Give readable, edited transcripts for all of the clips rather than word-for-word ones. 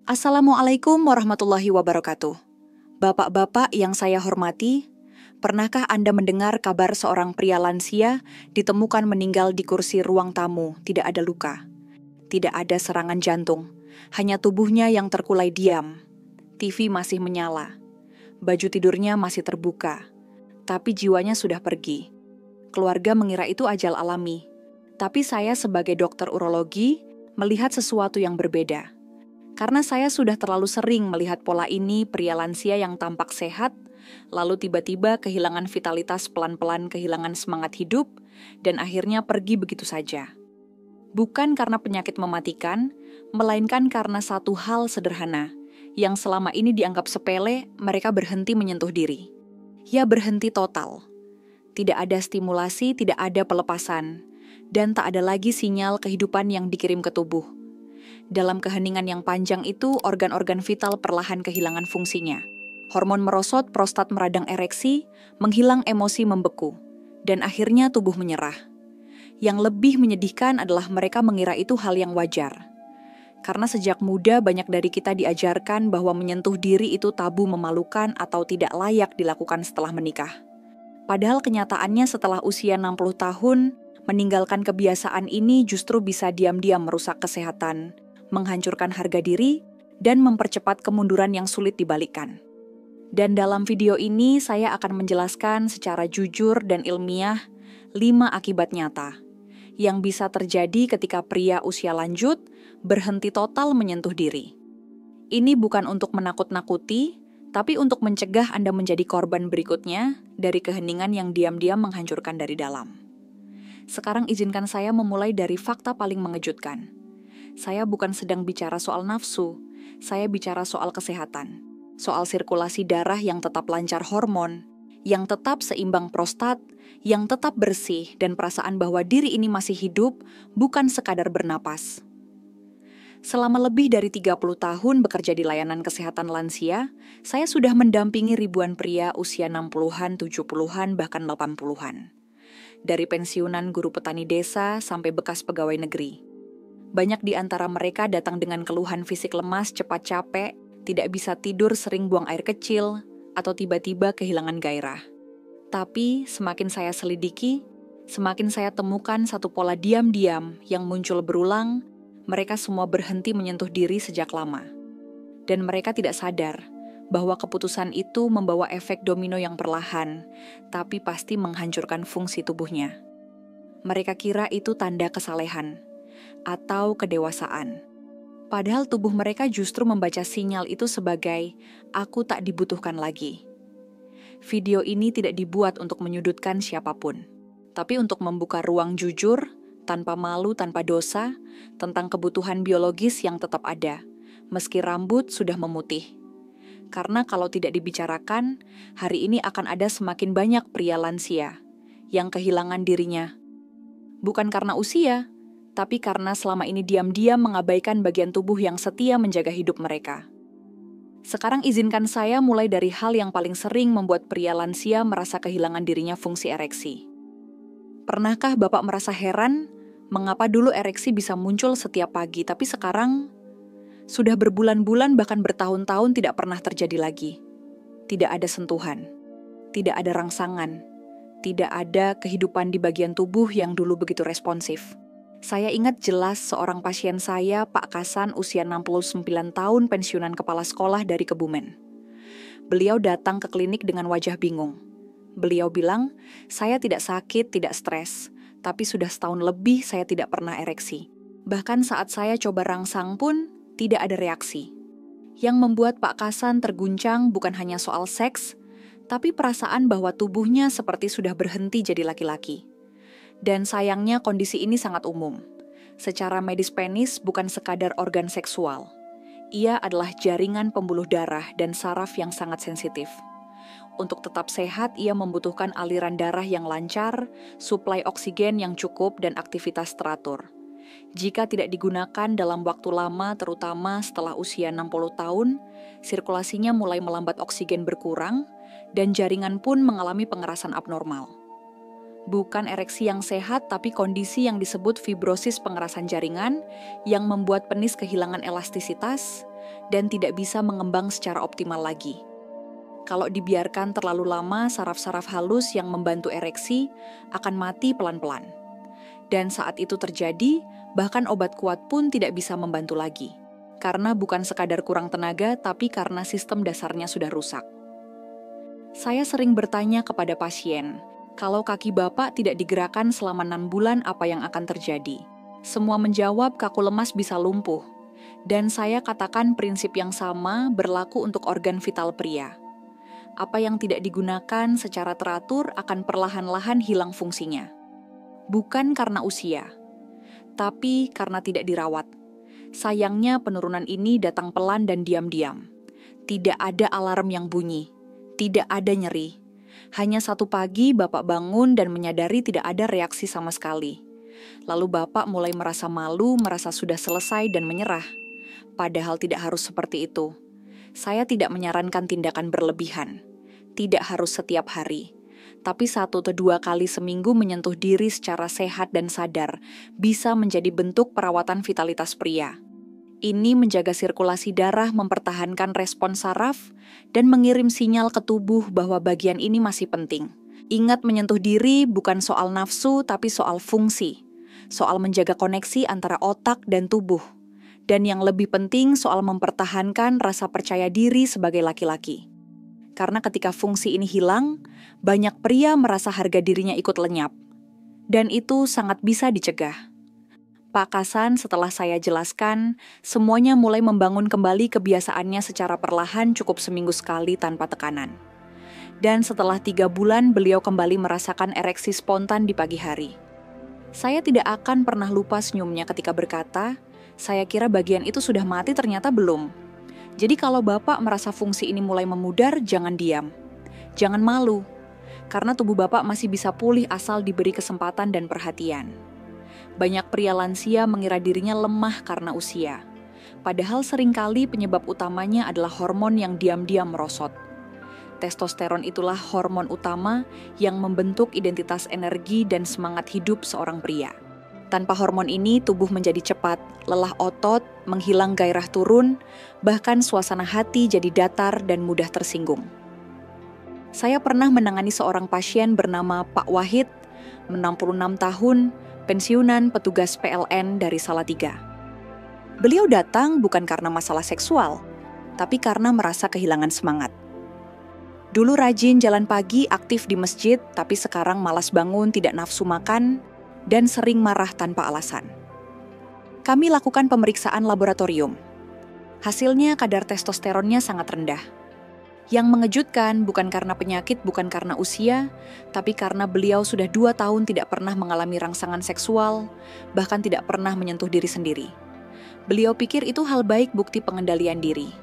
Assalamualaikum warahmatullahi wabarakatuh. Bapak-bapak yang saya hormati, pernahkah Anda mendengar kabar seorang pria lansia ditemukan meninggal di kursi ruang tamu, tidak ada luka, tidak ada serangan jantung, hanya tubuhnya yang terkulai diam. TV masih menyala, baju tidurnya masih terbuka, tapi jiwanya sudah pergi. Keluarga mengira itu ajal alami, tapi saya sebagai dokter urologi melihat sesuatu yang berbeda. Karena saya sudah terlalu sering melihat pola ini pria lansia yang tampak sehat, lalu tiba-tiba kehilangan vitalitas pelan-pelan kehilangan semangat hidup, dan akhirnya pergi begitu saja. Bukan karena penyakit mematikan, melainkan karena satu hal sederhana, yang selama ini dianggap sepele, mereka berhenti menyentuh diri. Ya berhenti total. Tidak ada stimulasi, tidak ada pelepasan, dan tak ada lagi sinyal kehidupan yang dikirim ke tubuh. Dalam keheningan yang panjang itu, organ-organ vital perlahan kehilangan fungsinya. Hormon merosot, prostat meradang ereksi, menghilang emosi membeku, dan akhirnya tubuh menyerah. Yang lebih menyedihkan adalah mereka mengira itu hal yang wajar. Karena sejak muda banyak dari kita diajarkan bahwa menyentuh diri itu tabu, memalukan, atau tidak layak dilakukan setelah menikah. Padahal kenyataannya setelah usia 60 tahun, meninggalkan kebiasaan ini justru bisa diam-diam merusak kesehatan, menghancurkan harga diri, dan mempercepat kemunduran yang sulit dibalikkan. Dan dalam video ini saya akan menjelaskan secara jujur dan ilmiah 5 akibat nyata yang bisa terjadi ketika pria usia lanjut berhenti total menyentuh diri. Ini bukan untuk menakut-nakuti, tapi untuk mencegah Anda menjadi korban berikutnya dari keheningan yang diam-diam menghancurkan dari dalam. Sekarang izinkan saya memulai dari fakta paling mengejutkan. Saya bukan sedang bicara soal nafsu, saya bicara soal kesehatan. Soal sirkulasi darah yang tetap lancar hormon, yang tetap seimbang prostat, yang tetap bersih, dan perasaan bahwa diri ini masih hidup, bukan sekadar bernapas. Selama lebih dari 30 tahun bekerja di layanan kesehatan lansia, saya sudah mendampingi ribuan pria usia 60-an, 70-an, bahkan 80-an. Dari pensiunan guru petani desa sampai bekas pegawai negeri. Banyak di antara mereka datang dengan keluhan fisik lemas, cepat capek, tidak bisa tidur, sering buang air kecil, atau tiba-tiba kehilangan gairah. Tapi semakin saya selidiki, semakin saya temukan satu pola diam-diam yang muncul berulang, mereka semua berhenti menyentuh diri sejak lama. Dan mereka tidak sadar bahwa keputusan itu membawa efek domino yang perlahan, tapi pasti menghancurkan fungsi tubuhnya. Mereka kira itu tanda kesalehan atau kedewasaan. Padahal tubuh mereka justru membaca sinyal itu sebagai aku tak dibutuhkan lagi. Video ini tidak dibuat untuk menyudutkan siapapun, tapi untuk membuka ruang jujur, tanpa malu, tanpa dosa, tentang kebutuhan biologis yang tetap ada, meski rambut sudah memutih. Karena kalau tidak dibicarakan, hari ini akan ada semakin banyak pria lansia yang kehilangan dirinya. Bukan karena usia, tapi karena selama ini diam-diam mengabaikan bagian tubuh yang setia menjaga hidup mereka. Sekarang izinkan saya mulai dari hal yang paling sering membuat pria lansia merasa kehilangan dirinya, fungsi ereksi. Pernahkah Bapak merasa heran mengapa dulu ereksi bisa muncul setiap pagi, tapi sekarang sudah berbulan-bulan bahkan bertahun-tahun tidak pernah terjadi lagi? Tidak ada sentuhan, tidak ada rangsangan, tidak ada kehidupan di bagian tubuh yang dulu begitu responsif. Saya ingat jelas seorang pasien saya, Pak Kasan, usia 69 tahun, pensiunan kepala sekolah dari Kebumen. Beliau datang ke klinik dengan wajah bingung. Beliau bilang, saya tidak sakit, tidak stres, tapi sudah setahun lebih saya tidak pernah ereksi. Bahkan saat saya coba rangsang pun, tidak ada reaksi. Yang membuat Pak Kasan terguncang bukan hanya soal seks, tapi perasaan bahwa tubuhnya seperti sudah berhenti jadi laki-laki. Dan sayangnya kondisi ini sangat umum. Secara medis penis bukan sekadar organ seksual. Ia adalah jaringan pembuluh darah dan saraf yang sangat sensitif. Untuk tetap sehat, ia membutuhkan aliran darah yang lancar, suplai oksigen yang cukup, dan aktivitas teratur. Jika tidak digunakan dalam waktu lama, terutama setelah usia 60 tahun, sirkulasinya mulai melambat, oksigen berkurang, dan jaringan pun mengalami pengerasan abnormal. Bukan ereksi yang sehat, tapi kondisi yang disebut fibrosis pengerasan jaringan yang membuat penis kehilangan elastisitas dan tidak bisa mengembang secara optimal lagi. Kalau dibiarkan terlalu lama, saraf-saraf halus yang membantu ereksi akan mati pelan-pelan. Dan saat itu terjadi, bahkan obat kuat pun tidak bisa membantu lagi. Karena bukan sekadar kurang tenaga, tapi karena sistem dasarnya sudah rusak. Saya sering bertanya kepada pasien, kalau kaki bapak tidak digerakkan selama 6 bulan, apa yang akan terjadi? Semua menjawab kaku lemas bisa lumpuh. Dan saya katakan prinsip yang sama berlaku untuk organ vital pria. Apa yang tidak digunakan secara teratur akan perlahan-lahan hilang fungsinya. Bukan karena usia, tapi karena tidak dirawat. Sayangnya penurunan ini datang pelan dan diam-diam. Tidak ada alarm yang bunyi, tidak ada nyeri. Hanya satu pagi bapak bangun dan menyadari tidak ada reaksi sama sekali. Lalu bapak mulai merasa malu, merasa sudah selesai dan menyerah. Padahal tidak harus seperti itu. Saya tidak menyarankan tindakan berlebihan. Tidak harus setiap hari. Tapi 1 atau 2 kali seminggu menyentuh diri secara sehat dan sadar bisa menjadi bentuk perawatan vitalitas pria. Ini menjaga sirkulasi darah, mempertahankan respon saraf, dan mengirim sinyal ke tubuh bahwa bagian ini masih penting. Ingat, menyentuh diri bukan soal nafsu, tapi soal fungsi. Soal menjaga koneksi antara otak dan tubuh. Dan yang lebih penting, soal mempertahankan rasa percaya diri sebagai laki-laki. Karena ketika fungsi ini hilang, banyak pria merasa harga dirinya ikut lenyap. Dan itu sangat bisa dicegah. Pak Kasan, setelah saya jelaskan, semuanya mulai membangun kembali kebiasaannya secara perlahan, cukup seminggu sekali tanpa tekanan. Dan setelah 3 bulan, beliau kembali merasakan ereksi spontan di pagi hari. Saya tidak akan pernah lupa senyumnya ketika berkata, saya kira bagian itu sudah mati, ternyata belum. Jadi kalau bapak merasa fungsi ini mulai memudar, jangan diam. Jangan malu, karena tubuh bapak masih bisa pulih asal diberi kesempatan dan perhatian. Banyak pria lansia mengira dirinya lemah karena usia. Padahal seringkali penyebab utamanya adalah hormon yang diam-diam merosot. Testosteron itulah hormon utama yang membentuk identitas energi dan semangat hidup seorang pria. Tanpa hormon ini, tubuh menjadi cepat, lelah otot, menghilang gairah turun, bahkan suasana hati jadi datar dan mudah tersinggung. Saya pernah menangani seorang pasien bernama Pak Wahid, 66 tahun, pensiunan petugas PLN dari Salatiga. Beliau datang bukan karena masalah seksual, tapi karena merasa kehilangan semangat. Dulu rajin jalan pagi, aktif di masjid, tapi sekarang malas bangun, tidak nafsu makan, dan sering marah tanpa alasan. Kami lakukan pemeriksaan laboratorium. Hasilnya kadar testosteronnya sangat rendah. Yang mengejutkan bukan karena penyakit, bukan karena usia, tapi karena beliau sudah 2 tahun tidak pernah mengalami rangsangan seksual, bahkan tidak pernah menyentuh diri sendiri. Beliau pikir itu hal baik, bukti pengendalian diri.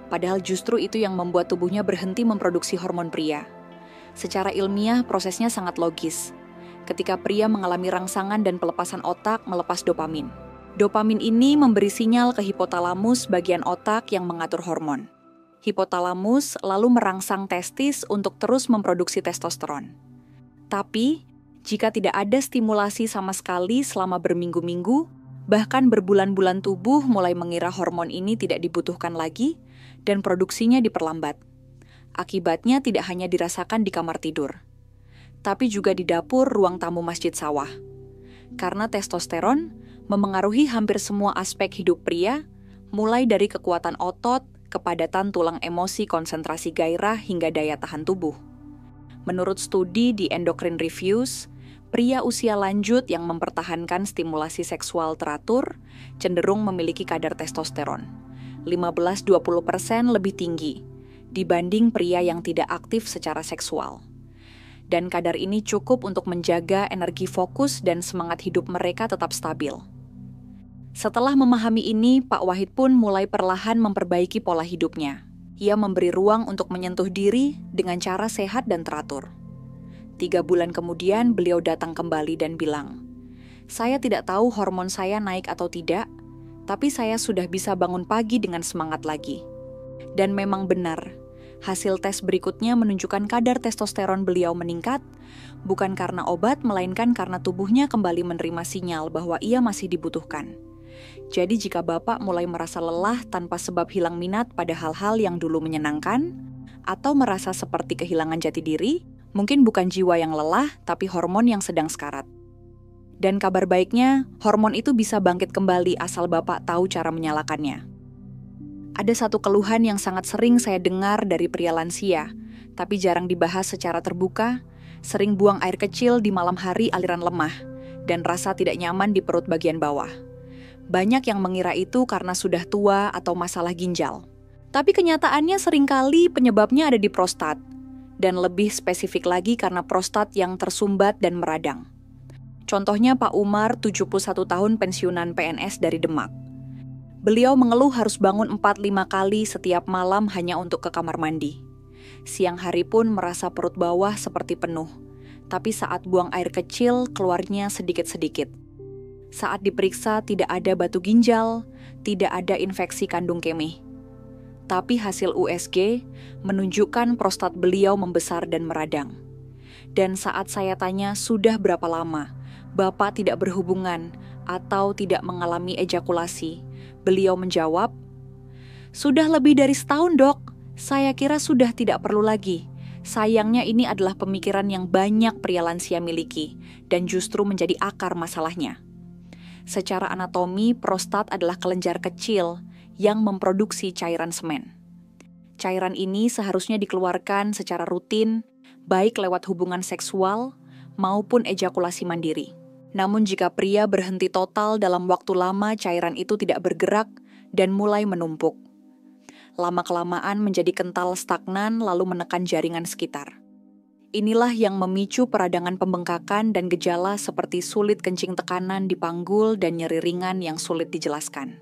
Padahal justru itu yang membuat tubuhnya berhenti memproduksi hormon pria. Secara ilmiah, prosesnya sangat logis. Ketika pria mengalami rangsangan dan pelepasan otak melepas dopamin. Dopamin ini memberi sinyal ke hipotalamus, bagian otak yang mengatur hormon. Hipotalamus lalu merangsang testis untuk terus memproduksi testosteron. Tapi, jika tidak ada stimulasi sama sekali selama berminggu-minggu, bahkan berbulan-bulan, tubuh mulai mengira hormon ini tidak dibutuhkan lagi dan produksinya diperlambat. Akibatnya tidak hanya dirasakan di kamar tidur, tapi juga di dapur ruang tamu masjid sawah. Karena testosteron memengaruhi hampir semua aspek hidup pria, mulai dari kekuatan otot, kepadatan tulang emosi, konsentrasi gairah, hingga daya tahan tubuh. Menurut studi di Endocrine Reviews, pria usia lanjut yang mempertahankan stimulasi seksual teratur cenderung memiliki kadar testosteron 15-20% lebih tinggi dibanding pria yang tidak aktif secara seksual. Dan kadar ini cukup untuk menjaga energi fokus dan semangat hidup mereka tetap stabil. Setelah memahami ini, Pak Wahid pun mulai perlahan memperbaiki pola hidupnya. Ia memberi ruang untuk menyentuh diri dengan cara sehat dan teratur. 3 bulan kemudian, beliau datang kembali dan bilang, "Saya tidak tahu hormon saya naik atau tidak, tapi saya sudah bisa bangun pagi dengan semangat lagi." Dan memang benar, Hasil tes berikutnya menunjukkan kadar testosteron beliau meningkat, bukan karena obat, melainkan karena tubuhnya kembali menerima sinyal bahwa ia masih dibutuhkan. Jadi jika Bapak mulai merasa lelah tanpa sebab hilang minat pada hal-hal yang dulu menyenangkan, atau merasa seperti kehilangan jati diri, mungkin bukan jiwa yang lelah, tapi hormon yang sedang sekarat. Dan kabar baiknya, hormon itu bisa bangkit kembali asal Bapak tahu cara menyalakannya. Ada satu keluhan yang sangat sering saya dengar dari pria lansia, tapi jarang dibahas secara terbuka, sering buang air kecil di malam hari aliran lemah, dan rasa tidak nyaman di perut bagian bawah. Banyak yang mengira itu karena sudah tua atau masalah ginjal. Tapi kenyataannya seringkali penyebabnya ada di prostat, dan lebih spesifik lagi karena prostat yang tersumbat dan meradang. Contohnya Pak Umar, 71 tahun pensiunan PNS dari Demak. Beliau mengeluh harus bangun 4-5 kali setiap malam hanya untuk ke kamar mandi. Siang hari pun merasa perut bawah seperti penuh, tapi saat buang air kecil keluarnya sedikit-sedikit. Saat diperiksa tidak ada batu ginjal, tidak ada infeksi kandung kemih. Tapi hasil USG menunjukkan prostat beliau membesar dan meradang. Dan saat saya tanya sudah berapa lama Bapak tidak berhubungan atau tidak mengalami ejakulasi, beliau menjawab, "Sudah lebih dari setahun, Dok. Saya kira sudah tidak perlu lagi. Sayangnya ini adalah pemikiran yang banyak pria lansia miliki dan justru menjadi akar masalahnya." Secara anatomi, prostat adalah kelenjar kecil yang memproduksi cairan semen. Cairan ini seharusnya dikeluarkan secara rutin, baik lewat hubungan seksual maupun ejakulasi mandiri. Namun jika pria berhenti total dalam waktu lama, cairan itu tidak bergerak dan mulai menumpuk. Lama-kelamaan menjadi kental stagnan lalu menekan jaringan sekitar. Inilah yang memicu peradangan pembengkakan dan gejala seperti sulit kencing tekanan di panggul dan nyeri ringan yang sulit dijelaskan.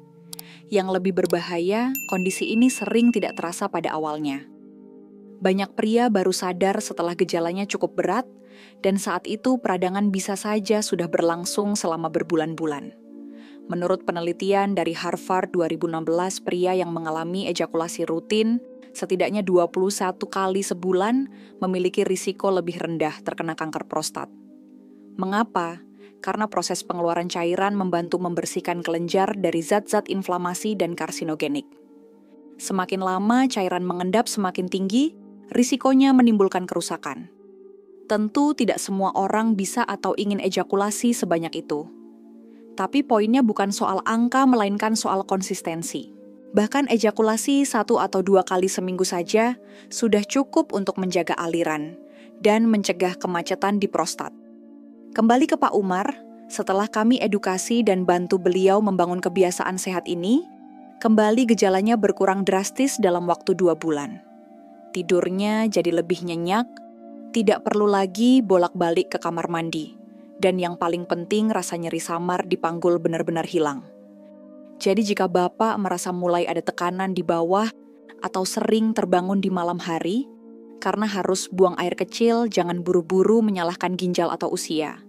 Yang lebih berbahaya, kondisi ini sering tidak terasa pada awalnya. Banyak pria baru sadar setelah gejalanya cukup berat, dan saat itu peradangan bisa saja sudah berlangsung selama berbulan-bulan. Menurut penelitian dari Harvard 2016, pria yang mengalami ejakulasi rutin setidaknya 21 kali sebulan memiliki risiko lebih rendah terkena kanker prostat. Mengapa? Karena proses pengeluaran cairan membantu membersihkan kelenjar dari zat-zat inflamasi dan karsinogenik. Semakin lama cairan mengendap semakin tinggi, risikonya menimbulkan kerusakan. Tentu tidak semua orang bisa atau ingin ejakulasi sebanyak itu. Tapi poinnya bukan soal angka, melainkan soal konsistensi. Bahkan ejakulasi 1 atau 2 kali seminggu saja sudah cukup untuk menjaga aliran dan mencegah kemacetan di prostat. Kembali ke Pak Umar, setelah kami edukasi dan bantu beliau membangun kebiasaan sehat ini, kembali gejalanya berkurang drastis dalam waktu 2 bulan. Tidurnya jadi lebih nyenyak, tidak perlu lagi bolak-balik ke kamar mandi, dan yang paling penting rasa nyeri samar di panggul benar-benar hilang. Jadi jika Bapak merasa mulai ada tekanan di bawah atau sering terbangun di malam hari, karena harus buang air kecil, jangan buru-buru menyalahkan ginjal atau usia.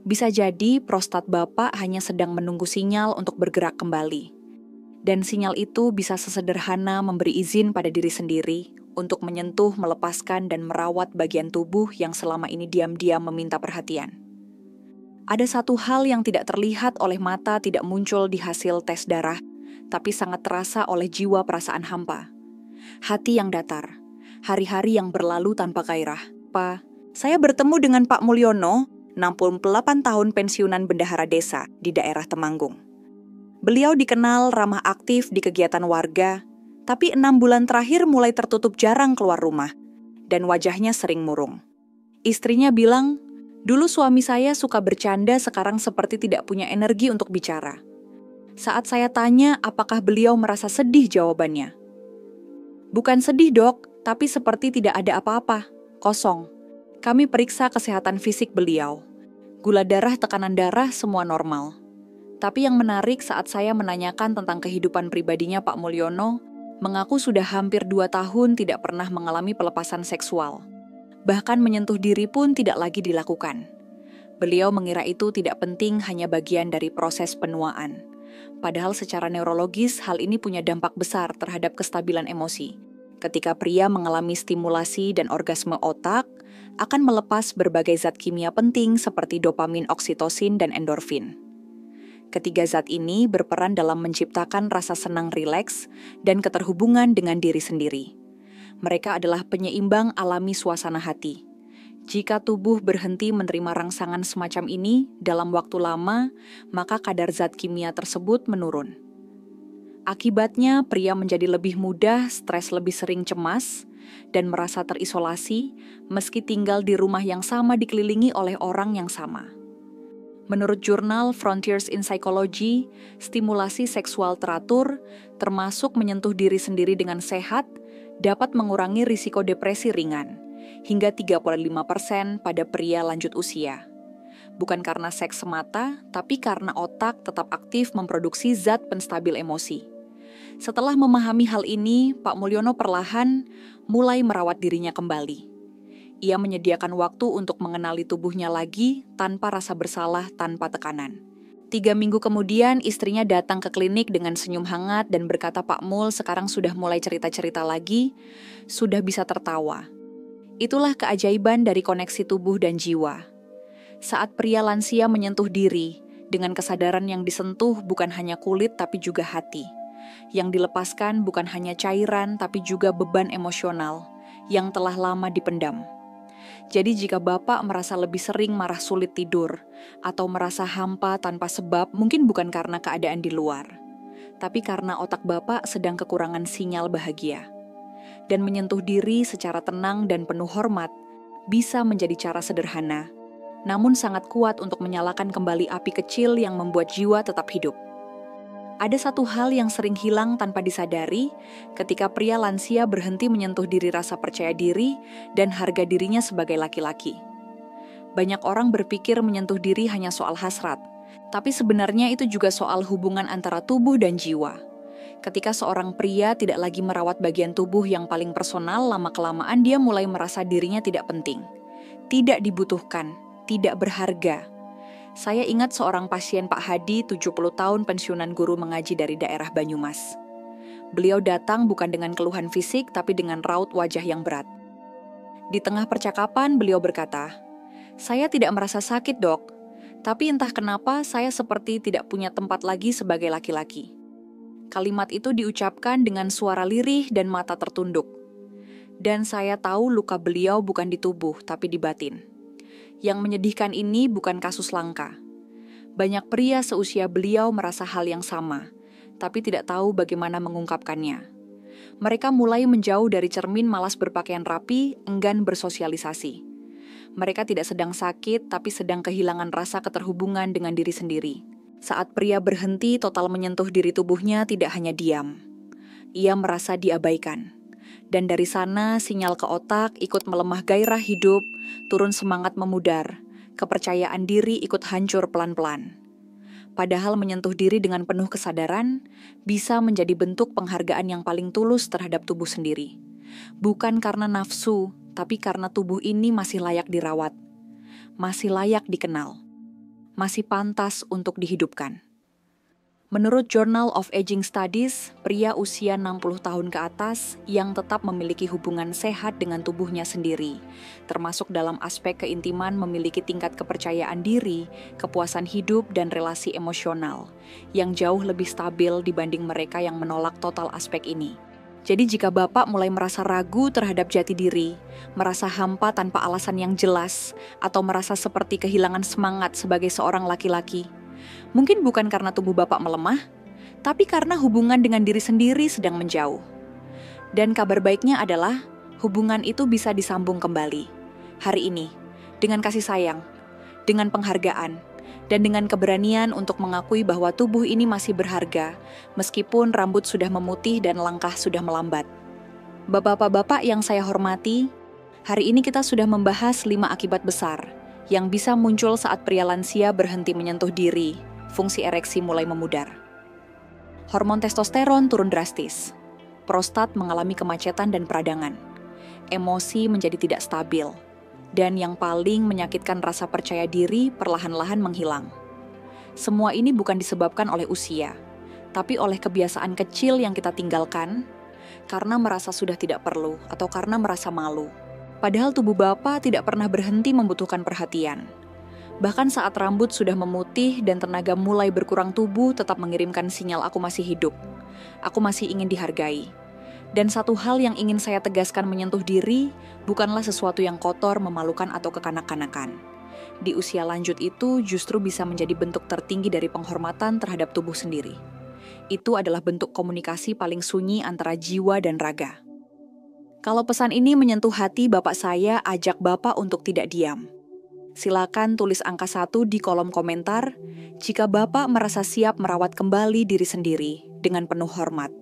Bisa jadi prostat Bapak hanya sedang menunggu sinyal untuk bergerak kembali. Dan sinyal itu bisa sesederhana memberi izin pada diri sendiri untuk menyentuh, melepaskan, dan merawat bagian tubuh yang selama ini diam-diam meminta perhatian. Ada satu hal yang tidak terlihat oleh mata, tidak muncul di hasil tes darah, tapi sangat terasa oleh jiwa perasaan hampa. Hati yang datar, hari-hari yang berlalu tanpa gairah. Pak, saya bertemu dengan Pak Mulyono, 68 tahun pensiunan bendahara desa di daerah Temanggung. Beliau dikenal ramah aktif di kegiatan warga, tapi 6 bulan terakhir mulai tertutup jarang keluar rumah, dan wajahnya sering murung. Istrinya bilang, dulu suami saya suka bercanda, sekarang seperti tidak punya energi untuk bicara. Saat saya tanya apakah beliau merasa sedih, jawabannya, "Bukan sedih, Dok, tapi seperti tidak ada apa-apa, kosong." Kami periksa kesehatan fisik beliau. Gula darah, tekanan darah, semua normal. Tapi yang menarik saat saya menanyakan tentang kehidupan pribadinya Pak Mulyono, mengaku sudah hampir 2 tahun tidak pernah mengalami pelepasan seksual. Bahkan menyentuh diri pun tidak lagi dilakukan. Beliau mengira itu tidak penting, hanya bagian dari proses penuaan. Padahal secara neurologis hal ini punya dampak besar terhadap kestabilan emosi. Ketika pria mengalami stimulasi dan orgasme otak, akan melepas berbagai zat kimia penting seperti dopamin, oksitosin, dan endorfin. Ketiga zat ini berperan dalam menciptakan rasa senang rileks dan keterhubungan dengan diri sendiri. Mereka adalah penyeimbang alami suasana hati. Jika tubuh berhenti menerima rangsangan semacam ini dalam waktu lama, maka kadar zat kimia tersebut menurun. Akibatnya, pria menjadi lebih mudah, stres lebih sering cemas, dan merasa terisolasi meski tinggal di rumah yang sama dikelilingi oleh orang yang sama. Menurut jurnal Frontiers in Psychology, stimulasi seksual teratur, termasuk menyentuh diri sendiri dengan sehat, dapat mengurangi risiko depresi ringan, hingga 35% pada pria lanjut usia. Bukan karena seks semata, tapi karena otak tetap aktif memproduksi zat penstabil emosi. Setelah memahami hal ini, Pak Mulyono perlahan mulai merawat dirinya kembali. Ia menyediakan waktu untuk mengenali tubuhnya lagi tanpa rasa bersalah, tanpa tekanan. 3 minggu kemudian, istrinya datang ke klinik dengan senyum hangat dan berkata, "Pak Mul, sekarang sudah mulai cerita-cerita lagi, sudah bisa tertawa." Itulah keajaiban dari koneksi tubuh dan jiwa. Saat pria lansia menyentuh diri, dengan kesadaran yang disentuh bukan hanya kulit tapi juga hati. Yang dilepaskan bukan hanya cairan tapi juga beban emosional yang telah lama dipendam. Jadi jika Bapak merasa lebih sering marah sulit tidur, atau merasa hampa tanpa sebab, mungkin bukan karena keadaan di luar, tapi karena otak Bapak sedang kekurangan sinyal bahagia. Dan menyentuh diri secara tenang dan penuh hormat bisa menjadi cara sederhana, namun sangat kuat untuk menyalakan kembali api kecil yang membuat jiwa tetap hidup. Ada satu hal yang sering hilang tanpa disadari ketika pria lansia berhenti menyentuh diri rasa percaya diri dan harga dirinya sebagai laki-laki. Banyak orang berpikir menyentuh diri hanya soal hasrat, tapi sebenarnya itu juga soal hubungan antara tubuh dan jiwa. Ketika seorang pria tidak lagi merawat bagian tubuh yang paling personal, lama-kelamaan dia mulai merasa dirinya tidak penting, tidak dibutuhkan, tidak berharga. Saya ingat seorang pasien Pak Hadi, 70 tahun pensiunan guru mengaji dari daerah Banyumas. Beliau datang bukan dengan keluhan fisik, tapi dengan raut wajah yang berat. Di tengah percakapan, beliau berkata, "Saya tidak merasa sakit, Dok, tapi entah kenapa saya seperti tidak punya tempat lagi sebagai laki-laki." Kalimat itu diucapkan dengan suara lirih dan mata tertunduk. Dan saya tahu luka beliau bukan di tubuh, tapi di batin. Yang menyedihkan ini bukan kasus langka. Banyak pria seusia beliau merasa hal yang sama, tapi tidak tahu bagaimana mengungkapkannya. Mereka mulai menjauh dari cermin, malas berpakaian rapi, enggan bersosialisasi. Mereka tidak sedang sakit, tapi sedang kehilangan rasa keterhubungan dengan diri sendiri. Saat pria berhenti total menyentuh diri tubuhnya, tidak hanya diam. Ia merasa diabaikan. Dan dari sana sinyal ke otak ikut melemah gairah hidup, turun semangat memudar, kepercayaan diri ikut hancur pelan-pelan. Padahal menyentuh diri dengan penuh kesadaran bisa menjadi bentuk penghargaan yang paling tulus terhadap tubuh sendiri. Bukan karena nafsu, tapi karena tubuh ini masih layak dirawat, masih layak dikenal, masih pantas untuk dihidupkan. Menurut Journal of Aging Studies, pria usia 60 tahun ke atas yang tetap memiliki hubungan sehat dengan tubuhnya sendiri, termasuk dalam aspek keintiman, memiliki tingkat kepercayaan diri, kepuasan hidup, dan relasi emosional, yang jauh lebih stabil dibanding mereka yang menolak total aspek ini. Jadi jika Bapak mulai merasa ragu terhadap jati diri, merasa hampa tanpa alasan yang jelas, atau merasa seperti kehilangan semangat sebagai seorang laki-laki, mungkin bukan karena tubuh Bapak melemah, tapi karena hubungan dengan diri sendiri sedang menjauh. Dan kabar baiknya adalah, hubungan itu bisa disambung kembali. Hari ini, dengan kasih sayang, dengan penghargaan, dan dengan keberanian untuk mengakui bahwa tubuh ini masih berharga, meskipun rambut sudah memutih dan langkah sudah melambat. Bapak-bapak yang saya hormati, hari ini kita sudah membahas 5 akibat besar yang bisa muncul saat pria lansia berhenti menyentuh diri, fungsi ereksi mulai memudar. Hormon testosteron turun drastis, prostat mengalami kemacetan dan peradangan, emosi menjadi tidak stabil, dan yang paling menyakitkan, rasa percaya diri perlahan-lahan menghilang. Semua ini bukan disebabkan oleh usia, tapi oleh kebiasaan kecil yang kita tinggalkan, karena merasa sudah tidak perlu atau karena merasa malu. Padahal tubuh Bapak tidak pernah berhenti membutuhkan perhatian. Bahkan saat rambut sudah memutih dan tenaga mulai berkurang, tubuh tetap mengirimkan sinyal aku masih hidup. Aku masih ingin dihargai. Dan satu hal yang ingin saya tegaskan menyentuh diri, bukanlah sesuatu yang kotor, memalukan, atau kekanak-kanakan. Di usia lanjut itu justru bisa menjadi bentuk tertinggi dari penghormatan terhadap tubuh sendiri. Itu adalah bentuk komunikasi paling sunyi antara jiwa dan raga. Kalau pesan ini menyentuh hati Bapak, saya ajak Bapak untuk tidak diam. Silakan tulis angka 1 di kolom komentar jika Bapak merasa siap merawat kembali diri sendiri dengan penuh hormat.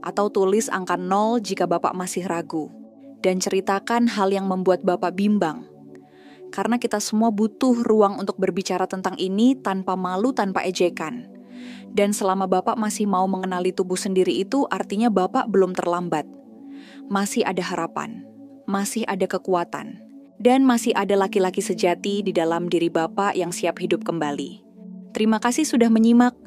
Atau tulis angka 0 jika Bapak masih ragu. Dan ceritakan hal yang membuat Bapak bimbang. Karena kita semua butuh ruang untuk berbicara tentang ini tanpa malu, tanpa ejekan. Dan selama Bapak masih mau mengenali tubuh sendiri, itu artinya Bapak belum terlambat. Masih ada harapan, masih ada kekuatan. Dan masih ada laki-laki sejati di dalam diri Bapak yang siap hidup kembali. Terima kasih sudah menyimak.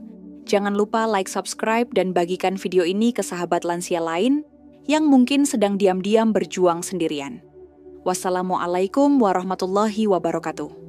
Jangan lupa like, subscribe, dan bagikan video ini ke sahabat lansia lain yang mungkin sedang diam-diam berjuang sendirian. Wassalamualaikum warahmatullahi wabarakatuh.